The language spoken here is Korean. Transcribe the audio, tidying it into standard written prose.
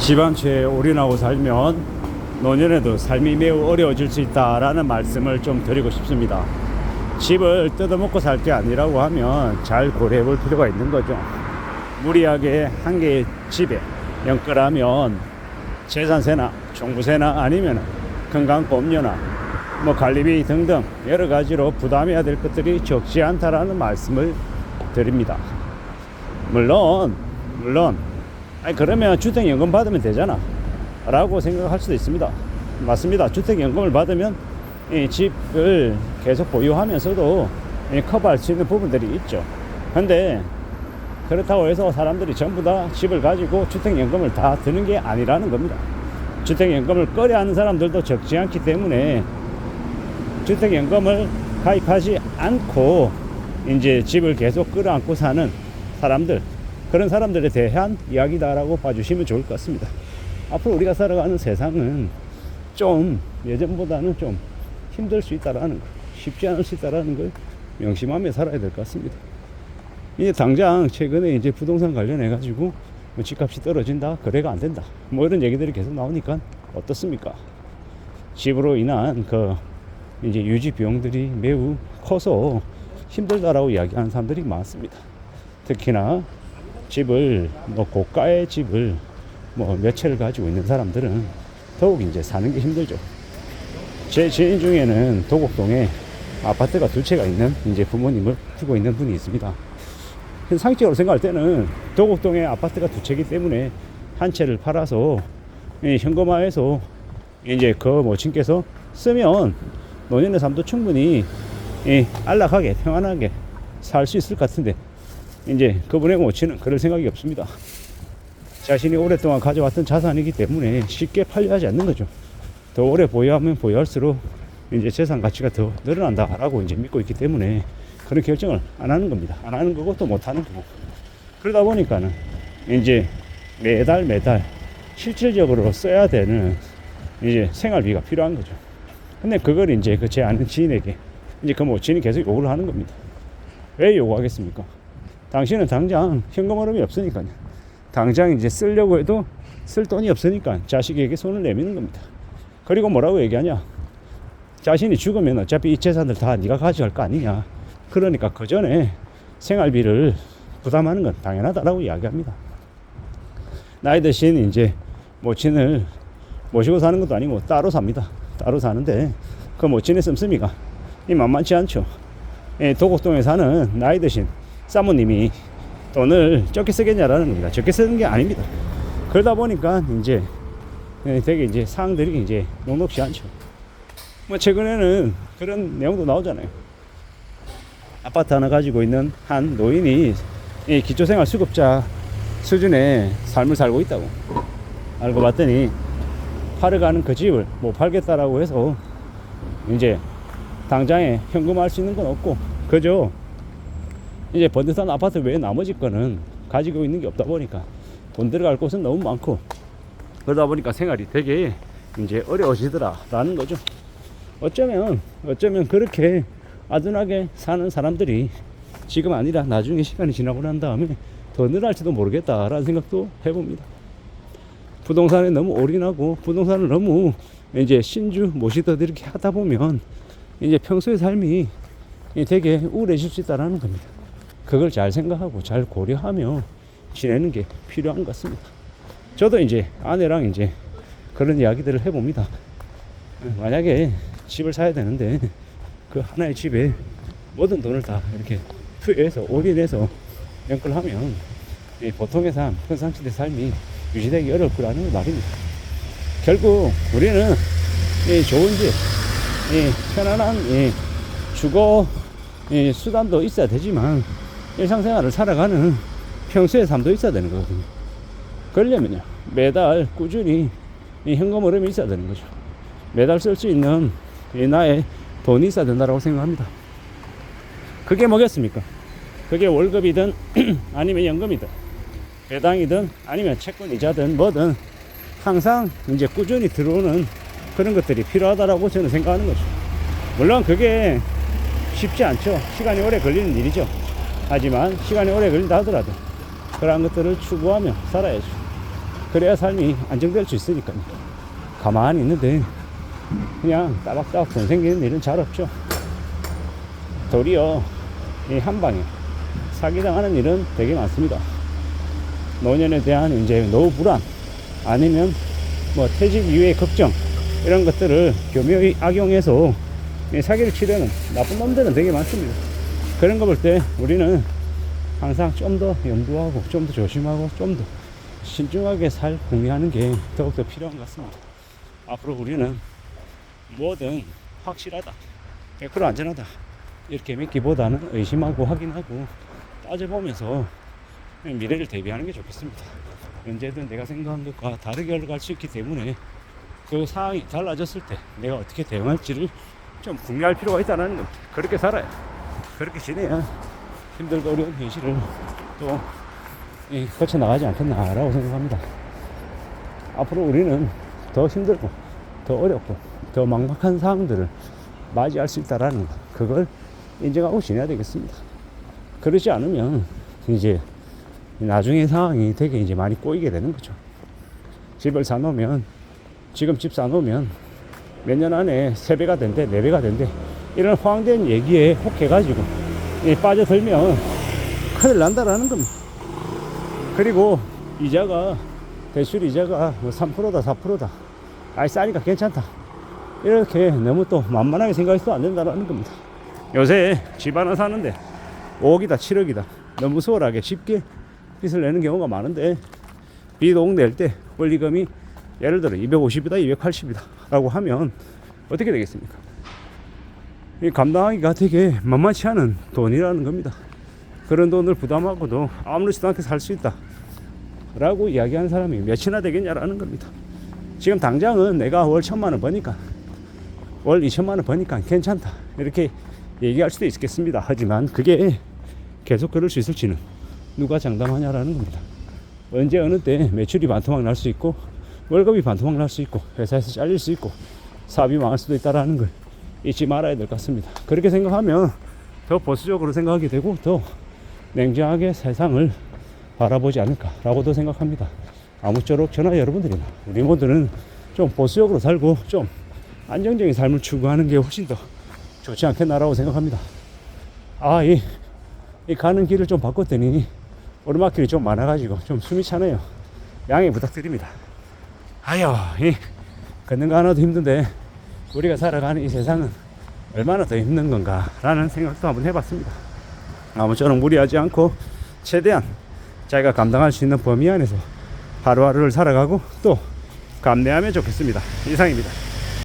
집 한 채에 올인하고 살면 노년에도 삶이 매우 어려워질 수 있다라는 말씀을 좀 드리고 싶습니다. 집을 뜯어먹고 살 게 아니라고 하면 잘 고려해 볼 필요가 있는 거죠. 무리하게 한 개의 집에 연끌하면 재산세나 종부세나 아니면 건강보험료나 관리비 등등 여러 가지로 부담해야 될 것들이 적지 않다라는 말씀을 드립니다. 물론 아니 그러면 주택연금 받으면 되잖아 라고 생각할 수도 있습니다. 맞습니다. 주택연금을 받으면 이 집을 계속 보유하면서도 커버할 수 있는 부분들이 있죠. 근데 그렇다고 해서 사람들이 전부 다 집을 가지고 주택연금을 다 드는 게 아니라는 겁니다. 주택연금을 꺼려하는 사람들도 적지 않기 때문에 주택연금을 가입하지 않고 이제 집을 계속 끌어안고 사는 사람들, 그런 사람들에 대한 이야기다라고 봐주시면 좋을 것 같습니다. 앞으로 우리가 살아가는 세상은 좀 예전보다는 좀 힘들 수 있다라는 거, 쉽지 않을 수 있다라는 걸 명심하며 살아야 될 것 같습니다. 이제 당장 최근에 이제 부동산 관련해 가지고 집값이 떨어진다, 거래가 안 된다, 이런 얘기들이 계속 나오니까 어떻습니까? 집으로 인한 이제 유지 비용들이 매우 커서 힘들다라고 이야기하는 사람들이 많습니다. 특히나 집을 고가의 집을 몇 채를 가지고 있는 사람들은 더욱 이제 사는 게 힘들죠. 제 지인 중에는 도곡동에 아파트가 2채가 있는 이제 부모님을 두고 있는 분이 있습니다. 상식적으로 생각할 때는 도곡동에 아파트가 2채이기 때문에 한 채를 팔아서 현금화해서 이제 모친께서 쓰면 노년의 삶도 충분히 안락하게 평안하게 살 수 있을 것 같은데, 이제 그분의 모친은 그럴 생각이 없습니다. 자신이 오랫동안 가져왔던 자산이기 때문에 쉽게 팔려 하지 않는 거죠. 더 오래 보유하면 보유할수록 이제 재산 가치가 더 늘어난다라고 이제 믿고 있기 때문에 그런 결정을 안 하는 겁니다. 안 하는 거고 또 못 하는 거고. 그러다 보니까는 이제 매달 실질적으로 써야 되는 이제 생활비가 필요한 거죠. 근데 그걸 이제 제 아는 지인에게 이제 그 모친이 계속 요구를 하는 겁니다. 왜 요구하겠습니까? 당신은 당장 현금 흐름이 없으니까요. 당장 이제 쓰려고 해도 쓸 돈이 없으니까 자식에게 손을 내미는 겁니다. 그리고 뭐라고 얘기하냐? 자신이 죽으면 어차피 이 재산들 다 네가 가져갈 거 아니냐. 그러니까 그 전에 생활비를 부담하는 건 당연하다라고 이야기합니다. 나이 드신 이제 모친을 모시고 사는 것도 아니고 따로 삽니다. 따로 사는데 그 모친의 씀씀이가 만만치 않죠. 도곡동에 사는 나이 드신 사모님이 돈을 적게 쓰겠냐라는 겁니다. 적게 쓰는 게 아닙니다. 그러다 보니까 이제 되게 이제 사항들이 이제 녹록지 않죠. 최근에는 그런 내용도 나오잖아요. 아파트 하나 가지고 있는 한 노인이 기초생활 수급자 수준의 삶을 살고 있다고 알고 봤더니 팔아가는 그 집을 못 팔겠다라고 해서 이제 당장에 현금화할 수 있는 건 없고 그저 이제 번듯한 아파트 외에 나머지 거는 가지고 있는 게 없다 보니까 돈 들어갈 곳은 너무 많고 그러다 보니까 생활이 되게 이제 어려워지더라라는 거죠. 어쩌면 그렇게 아둔하게 사는 사람들이 지금 아니라 나중에 시간이 지나고 난 다음에 더 늘어날지도 모르겠다라는 생각도 해봅니다. 부동산에 너무 올인하고 부동산을 너무 이제 신주 모시듯 이렇게 하다 보면 이제 평소의 삶이 되게 우울해질 수 있다는 겁니다. 그걸 잘 생각하고 잘 고려하며 지내는 게 필요한 것 같습니다. 저도 이제 아내랑 이제 그런 이야기들을 해봅니다. 만약에 집을 사야 되는데 그 하나의 집에 모든 돈을 다 이렇게 투여해서 올인해서 연끌하면 보통의 삶, 평상시의 삶이 유지되기 어려울 거라는 말입니다. 결국 우리는 좋은 집, 편안한 주거 수단도 있어야 되지만 일상생활을 살아가는 평소의 삶도 있어야 되는 거거든요. 그러려면요 매달 꾸준히 현금 흐름이 있어야 되는 거죠. 매달 쓸 수 있는 나의 돈이 있어야 된다고 생각합니다. 그게 뭐겠습니까? 그게 월급이든 아니면 연금이든 배당이든 아니면 채권 이자든 뭐든 항상 이제 꾸준히 들어오는 그런 것들이 필요하다라고 저는 생각하는 거죠. 물론 그게 쉽지 않죠. 시간이 오래 걸리는 일이죠. 하지만 시간이 오래 걸린다 하더라도 그러한 것들을 추구하며 살아야죠. 그래야 삶이 안정될 수 있으니까요. 가만히 있는데 그냥 따박따박 돈 생기는 일은 잘 없죠. 도리어 이 한방에 사기당하는 일은 되게 많습니다. 노년에 대한 이제 노후 불안, 아니면 뭐 퇴직 이후의 걱정, 이런 것들을 교묘히 악용해서 사기를 치려는 나쁜 놈들은 되게 많습니다. 그런 거 볼 때 우리는 항상 좀 더 염두하고 좀 더 조심하고 좀 더 신중하게 살 궁리하는 게 더욱더 필요한 것 같습니다. 앞으로 우리는 뭐든 확실하다, 100% 안전하다 이렇게 믿기보다는 의심하고 확인하고 따져보면서 미래를 대비하는 게 좋겠습니다. 언제든 내가 생각한 것과 다르게 흘러갈 수 있기 때문에 그 상황이 달라졌을 때 내가 어떻게 대응할지를 좀 궁리할 필요가 있다는 겁니다. 그렇게 살아야, 그렇게 지내야 힘들고 어려운 현실을 또 거쳐나가지 않겠나라고 생각합니다. 앞으로 우리는 더 힘들고 더 어렵고 더 막막한 상황들을 맞이할 수 있다라는 것, 그걸 인정하고 지내야 되겠습니다. 그러지 않으면 이제 나중에 상황이 되게 이제 많이 꼬이게 되는 거죠. 집을 사놓으면, 지금 집 사놓으면 몇 년 안에 3배가 된대, 4배가 된대, 이런 호황된 얘기에 혹해가지고 빠져들면 큰일 난다라는 겁니다. 그리고 이자가, 대출 이자가 뭐 3%다 4%다, 아이 싸니까 괜찮다, 이렇게 너무 또 만만하게 생각해서도 안 된다는 겁니다. 요새 집 하나 사는데 5억이다 7억이다 너무 수월하게 쉽게 빚을 내는 경우가 많은데, 빚 5억 낼 때 권리금이 예를 들어 250이다 280이다 라고 하면 어떻게 되겠습니까? 이 감당하기가 되게 만만치 않은 돈이라는 겁니다. 그런 돈을 부담하고도 아무렇지도 않게 살 수 있다 라고 이야기하는 사람이 몇이나 되겠냐라는 겁니다. 지금 당장은 내가 월 1,000만 원 버니까, 월 2,000만 원 버니까 괜찮다 이렇게 얘기할 수도 있겠습니다. 하지만 그게 계속 그럴 수 있을지는 누가 장담하냐라는 겁니다. 언제 어느 때 매출이 반토막 날 수 있고, 월급이 반토막 날 수 있고, 회사에서 잘릴 수 있고, 사업이 망할 수도 있다라는 걸 잊지 말아야 될 것 같습니다. 그렇게 생각하면 더 보수적으로 생각하게 되고 더 냉정하게 세상을 바라보지 않을까라고도 생각합니다. 아무쪼록 저나 여러분들이나 우리 모두는 좀 보수적으로 살고 좀 안정적인 삶을 추구하는 게 훨씬 더 좋지 않겠나라고 생각합니다. 이 가는 길을 좀 바꿨더니 오르막길이 좀 많아가지고 좀 숨이 차네요. 양해 부탁드립니다. 걷는 거 하나도 힘든데 우리가 살아가는 이 세상은 얼마나 더 힘든 건가 라는 생각도 한번 해봤습니다. 아무쪼록 무리하지 않고 최대한 자기가 감당할 수 있는 범위 안에서 하루하루를 살아가고 또 감내하면 좋겠습니다. 이상입니다.